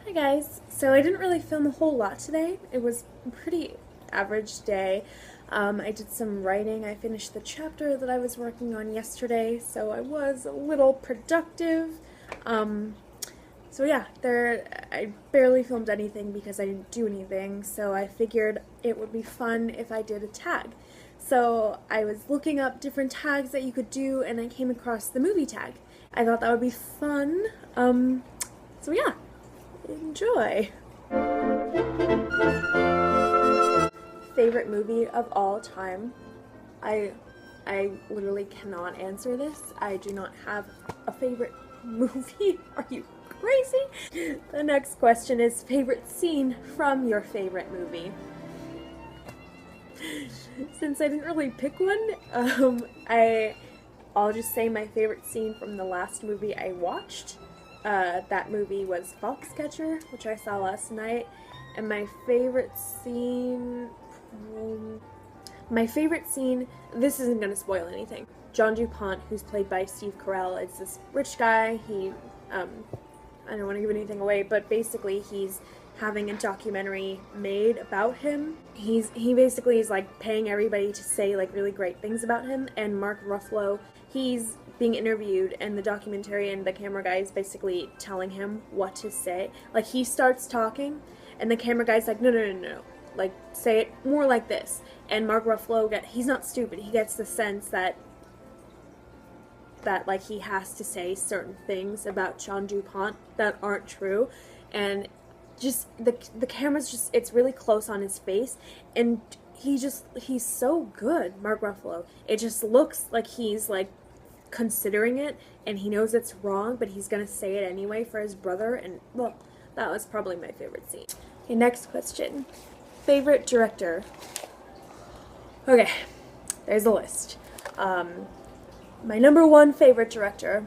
Hi guys. So I didn't really film a whole lot today. It was a pretty average day. I did some writing. I finished the chapter that I was working on yesterday, so I was a little productive. So yeah, I barely filmed anything because I didn't do anything, so I figured it would be fun if I did a tag. So I was looking up different tags that you could do, and I came across the movie tag. I thought that would be fun. So yeah. Enjoy. Favorite movie of all time? I literally cannot answer this. I do not have a favorite movie. Are you crazy? The next question is favorite scene from your favorite movie. Since I didn't really pick one, I'll just say my favorite scene from the last movie I watched. That movie was Foxcatcher, which I saw last night, and my favorite scene, this isn't going to spoil anything. John DuPont, who's played by Steve Carell, is this rich guy. I don't want to give anything away, but basically he's having a documentary made about him. He basically is like paying everybody to say like really great things about him, and Mark Ruffalo, he's being interviewed, and the documentary and the camera guy is basically telling him what to say. Like, he starts talking, and the camera guy's like, no, like, say it more like this. And Mark Ruffalo, he's not stupid, he gets the sense that like he has to say certain things about John DuPont that aren't true, and just the camera's just, it's really close on his face, and he's so good, Mark Ruffalo. It just looks like he's like considering it, and he knows it's wrong, but he's gonna say it anyway for his brother, and well, that was probably my favorite scene. Okay, next question. Favorite director? Okay, there's a list. My number one favorite director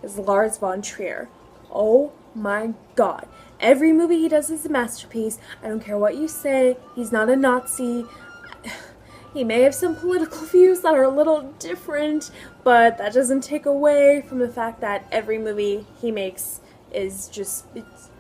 is Lars von Trier. Oh my god. Every movie he does is a masterpiece. I don't care what you say. He's not a Nazi. He may have some political views that are a little different, but that doesn't take away from the fact that every movie he makes is just, it's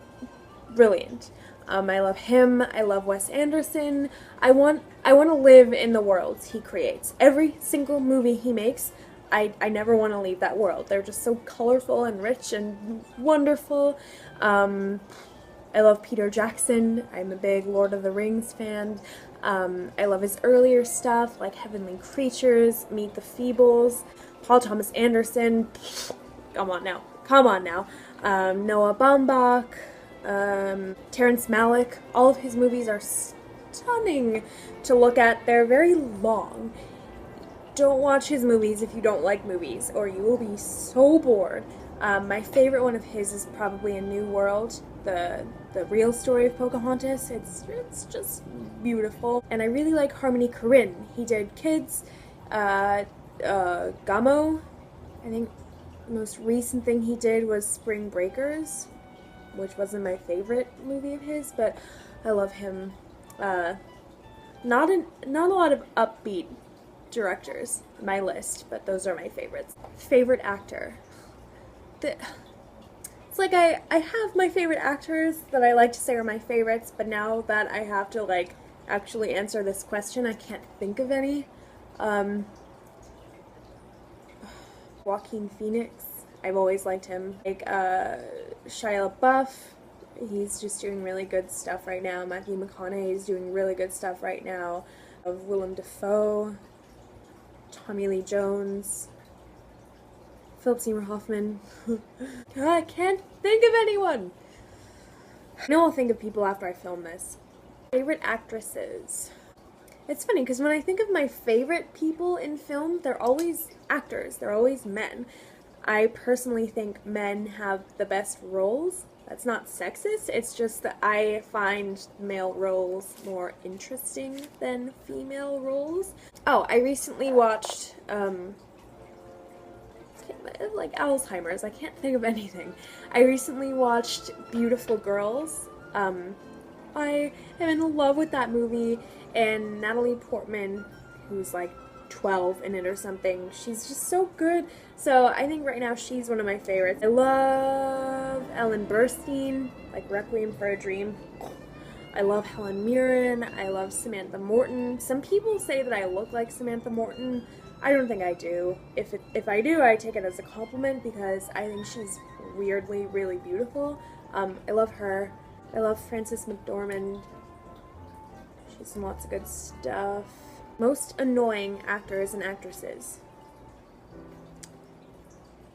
brilliant. I love him. I love Wes Anderson. I want to live in the worlds he creates. Every single movie he makes, I never want to leave that world. They're just so colorful and rich and wonderful. I love Peter Jackson. I'm a big Lord of the Rings fan. I love his earlier stuff, like Heavenly Creatures, Meet the Feebles, Paul Thomas Anderson. Come on now. Noah Baumbach, Terrence Malick. All of his movies are stunning to look at. They're very long. Don't watch his movies if you don't like movies, or you will be so bored. My favorite one of his is probably A New World, the real story of Pocahontas. It's just beautiful. And I really like Harmony Korine. He did Kids, Gamo. I think the most recent thing he did was Spring Breakers, which wasn't my favorite movie of his, but I love him. Not a lot of upbeat directors in my list, but those are my favorites. Favorite actor? It's like I have my favorite actors that I like to say are my favorites, but now that I have to like actually answer this question, I can't think of any. Joaquin Phoenix, I've always liked him. Like Shia LaBeouf, he's just doing really good stuff right now. Matthew McConaughey is doing really good stuff right now. Of Willem Dafoe, Tommy Lee Jones, Philip Seymour Hoffman. I can't think of anyone. I know I'll think of people after I film this. Favorite actresses. It's funny because when I think of my favorite people in film, they're always actors. They're always men. I personally think men have the best roles. That's not sexist, it's just that I find male roles more interesting than female roles. Oh, I recently watched, like Alzheimer's, I can't think of anything. I recently watched Beautiful Girls. I am in love with that movie, and Natalie Portman, who's like 12 in it or something. She's just so good. So I think right now she's one of my favorites. I love Ellen Burstyn, like Requiem for a Dream. I love Helen Mirren. I love Samantha Morton. Some people say that I look like Samantha Morton. I don't think I do. If I do, I take it as a compliment because I think she's weirdly really beautiful. I love her. I love Frances McDormand. She's in lots of good stuff. Most annoying actors and actresses.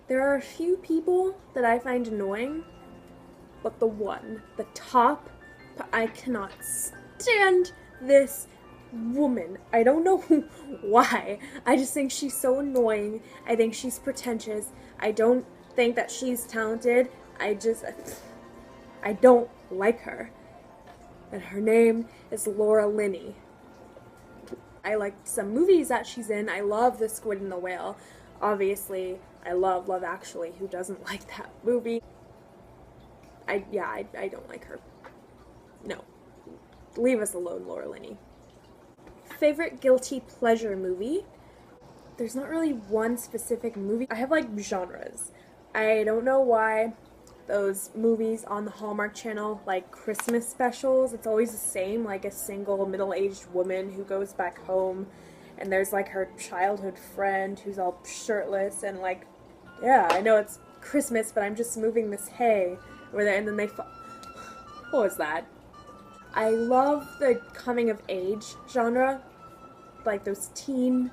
There are a few people that I find annoying, but the top, I cannot stand this woman. I don't know why. I just think she's so annoying. I think she's pretentious. I don't think that she's talented. I don't like her. And her name is Laura Linney. I like some movies that she's in. I love The Squid and the Whale. Obviously, I love Love Actually. Who doesn't like that movie? I don't like her. No. Leave us alone, Laura Linney. Favorite guilty pleasure movie? There's not really one specific movie. I have like genres. I don't know why those movies on the Hallmark Channel, like Christmas specials, it's always the same, like a single middle-aged woman who goes back home and there's like her childhood friend who's all shirtless and like, yeah, I know it's Christmas, but I'm just moving this hay over there, and then they what was that? I love the coming of age genre, like those teen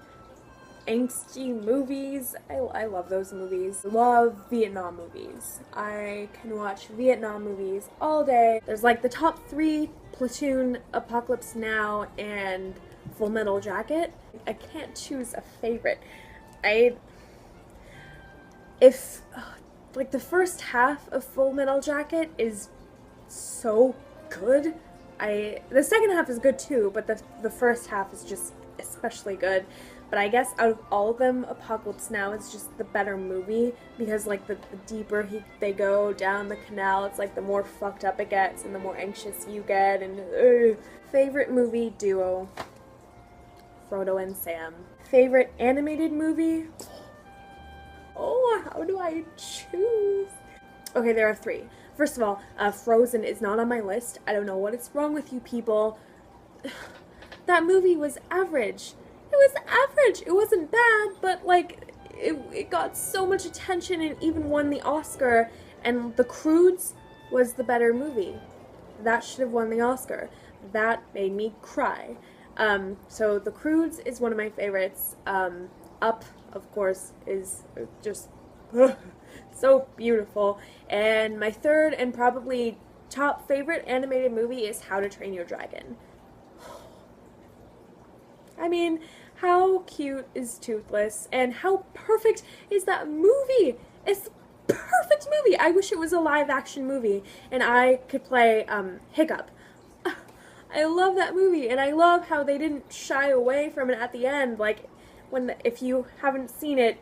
angsty movies. I love those movies. Love Vietnam movies. I can watch Vietnam movies all day. There's like the top 3: Platoon, Apocalypse Now, and Full Metal Jacket. I can't choose a favorite. Like the first half of Full Metal Jacket is so good. The second half is good too, but the first half is just especially good. But I guess out of all of them, Apocalypse Now is just the better movie because like the deeper they go down the canal, it's like the more fucked up it gets and the more anxious you get. And favorite movie duo, Frodo and Sam. Favorite animated movie? Oh, how do I choose? Okay, there are 3. First of all, Frozen is not on my list. I don't know what is wrong with you people. That movie was average. It was average. It wasn't bad, but like it got so much attention and even won the Oscar. And The Croods was the better movie. That should have won the Oscar. That made me cry. So The Croods is one of my favorites. Up, of course, is just so beautiful. And my third and probably top favorite animated movie is How to Train Your Dragon. I mean, how cute is Toothless, and how perfect is that movie? It's a perfect movie. I wish it was a live-action movie, and I could play Hiccup. I love that movie, and I love how they didn't shy away from it at the end. Like, if you haven't seen it,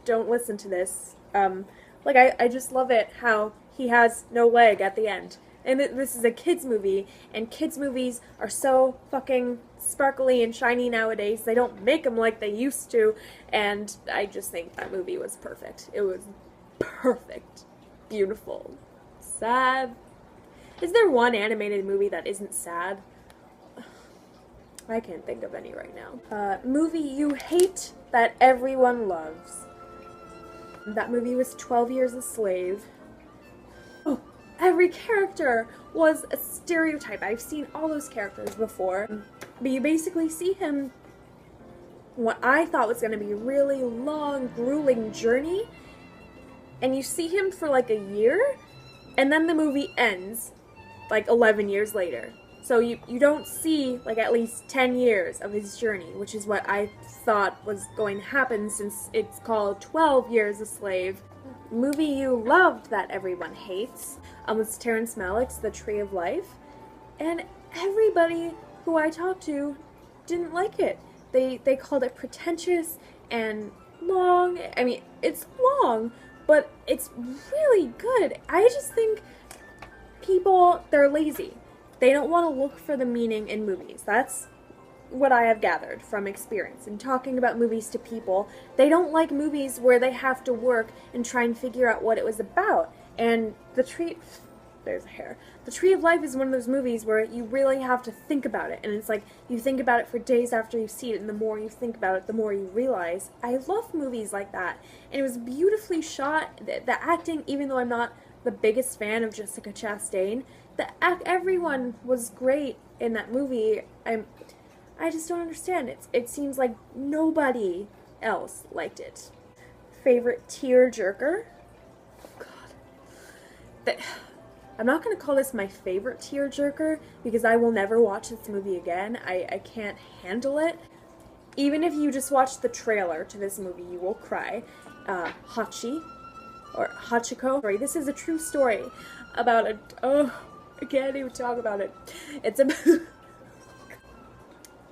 don't listen to this. I just love it how he has no leg at the end. And this is a kids movie, and kids movies are so fucking sparkly and shiny nowadays. They don't make them like they used to, and I just think that movie was perfect. It was perfect. Beautiful. Sad. Is there one animated movie that isn't sad? I can't think of any right now. Movie you hate that everyone loves. That movie was 12 Years a Slave. Oh, every character was a stereotype. I've seen all those characters before. But you basically see him, what I thought was going to be a really long, grueling journey, and you see him for like a year, and then the movie ends like 11 years later. So you don't see like at least 10 years of his journey, which is what I thought was going to happen since it's called 12 Years a Slave. Movie you loved that everyone hates was Terrence Malick's The Tree of Life, and everybody who I talked to didn't like it. They called it pretentious and long. I mean, it's long, but it's really good. I just think people, they're lazy. They don't want to look for the meaning in movies. That's what I have gathered from experience and talking about movies to people, they don't like movies where they have to work and try and figure out what it was about. And there's a hair. The Tree of Life is one of those movies where you really have to think about it, and it's like you think about it for days after you see it, and the more you think about it, the more you realize. I love movies like that, and it was beautifully shot. The acting, even though I'm not the biggest fan of Jessica Chastain, everyone was great in that movie. I just don't understand. It seems like nobody else liked it. Favorite tear-jerker? Oh God. I'm not going to call this my favorite tear-jerker because I will never watch this movie again. I can't handle it. Even if you just watch the trailer to this movie, you will cry. Hachi, or Hachiko. Sorry, this is a true story about I can't even talk about it. It's a...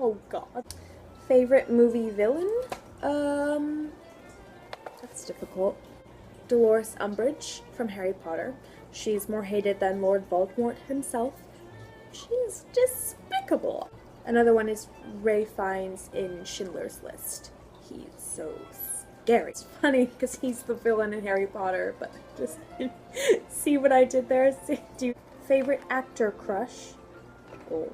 Oh God. Favorite movie villain? That's difficult. Dolores Umbridge from Harry Potter. She's more hated than Lord Voldemort himself. She's despicable. Another one is Ralph Fiennes in Schindler's List. He's so scary. It's funny because he's the villain in Harry Potter, but just see what I did there? Favorite actor crush? Oh.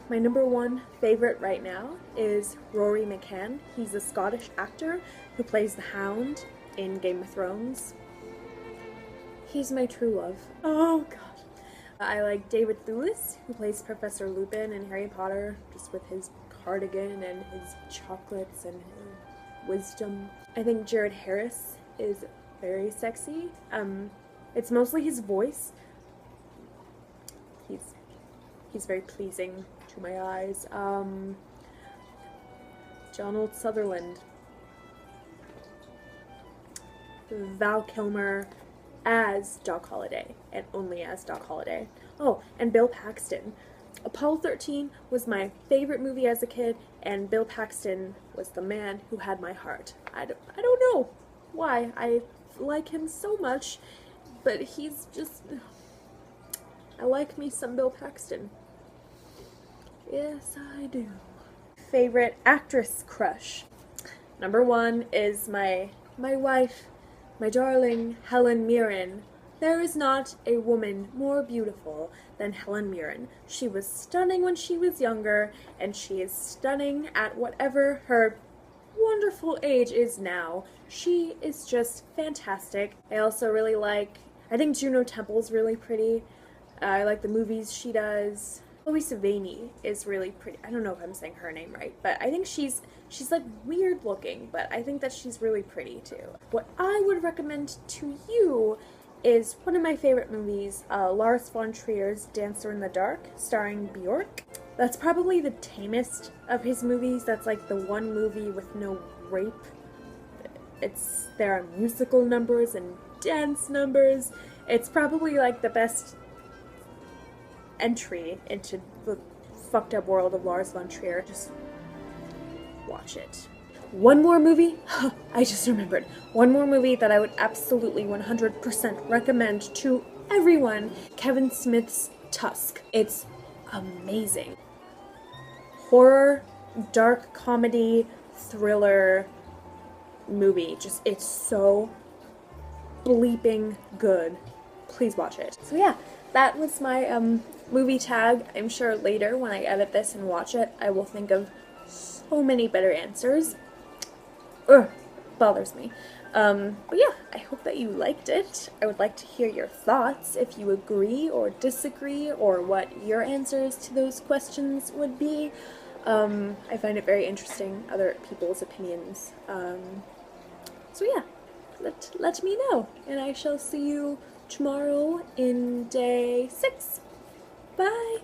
My number one favorite right now is Rory McCann. He's a Scottish actor who plays the Hound in Game of Thrones. He's my true love. Oh God. I like David Thewlis, who plays Professor Lupin in Harry Potter, just with his cardigan and his chocolates and his wisdom. I think Jared Harris is very sexy. It's mostly his voice. He's very pleasing to my eyes. Donald Sutherland. Val Kilmer as Doc Holliday, and only as Doc Holliday. Oh, and Bill Paxton. Apollo 13 was my favorite movie as a kid, and Bill Paxton was the man who had my heart. I don't know why I like him so much, but he's just... I like me some Bill Paxton. Yes, I do. Favorite actress crush? Number one is my wife, my darling Helen Mirren. There is not a woman more beautiful than Helen Mirren. She was stunning when she was younger, and she is stunning at whatever her wonderful age is now. She is just fantastic. I also really I think Juno Temple's really pretty. I like the movies she does. Chloe Sevigny is really pretty. I don't know if I'm saying her name right, but I think she's like weird looking, but I think that she's really pretty too. What I would recommend to you is one of my favorite movies, Lars von Trier's Dancer in the Dark, starring Bjork. That's probably the tamest of his movies. That's like the one movie with no rape. There are musical numbers and dance numbers. It's probably like the best entry into the fucked up world of Lars von Trier. Just watch it. One more movie, I just remembered. One more movie that I would absolutely 100% recommend to everyone. Kevin Smith's Tusk. It's amazing. Horror, dark comedy, thriller movie. Just, it's so bleeping good. Please watch it. So yeah, that was my movie tag. I'm sure later when I edit this and watch it, I will think of so many better answers. Ugh, bothers me. But yeah, I hope that you liked it. I would like to hear your thoughts, if you agree or disagree, or what your answers to those questions would be. I find it very interesting, other people's opinions. So yeah, let me know, and I shall see you tomorrow in day 6. Bye!